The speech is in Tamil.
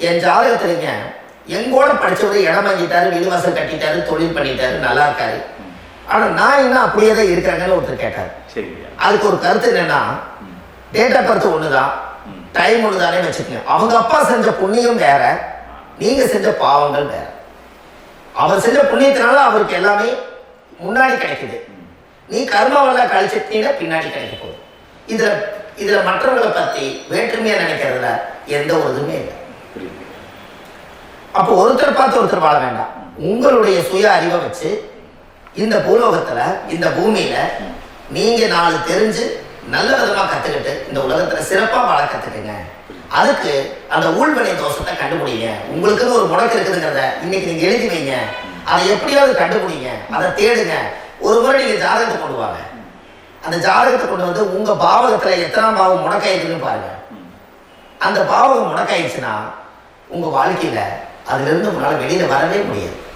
என் ஜாதகத்துலங்க எங்கூட படிச்சவரு இடம் வாங்கிட்டாரு, வீடு வாசல் கட்டிட்டாரு, தொழில் பண்ணிட்டாரு, நல்லா இருக்காரு. ஆனா நான் இன்னும் அப்படியே தான் இருக்கிறாங்கன்னு ஒருத்தர் கேட்டாரு. அதுக்கு ஒரு கருத்து என்னன்னா, டேட் ஆஃப் பர்த் ஒண்ணுதான், டைம் ஒண்ணுதானே வச்சுக்கோங்க. அவங்க அப்பா செஞ்ச புண்ணியம் வேற, நீங்க செஞ்ச பாவங்கள் வேற. அவர் செஞ்ச புண்ணியத்தினால அவருக்கு எல்லாமே முன்னாடி கிடைக்குது. நீ கர்மாவெல்லாம் கழிச்சிட்டீங்கன்னா பின்னாடி கிடைக்க போகுது. இதுல மற்றவங்களை பத்தி வேற்றுமையா நினைக்கிறதுல எந்த ஒரு இதுவுமே இல்லை. அப்போ ஒருத்தர் பார்த்து ஒருத்தர் வாழ வேண்டாம். உங்களுடைய சுய அறிவை வச்சு இந்த பூலோகத்துல, இந்த பூமியில நீங்க 4 தெரிஞ்சு நல்ல விதமா கத்துக்கிட்டு இந்த உலகத்துல சிறப்பா வாழ கத்துக்குங்க. அதுக்கு அந்த ஊழ்வினை தோஷத்தை கண்டுபிடிங்க. உங்களுக்குன்னு ஒரு முடக்கு இருக்குதுங்கிறத இன்னைக்கு நீங்க எழுதி வைங்க. அதை எப்படியாவது கண்டுபிடிங்க, அதை தேடுங்க. ஒரு முறை நீங்க ஜாதகத்தை கொண்டு வாங்க. அந்த ஜாதகத்தை கொண்டு வந்து உங்க பாவகத்துல எத்தனாம் பாவம் முடக்காயிருக்குன்னு பாருங்க. அந்த பாவகம் முடக்காயிருச்சுன்னா உங்க வாழ்க்கையில அதுல இருந்து உங்களால வெளியில வரவே முடியாது.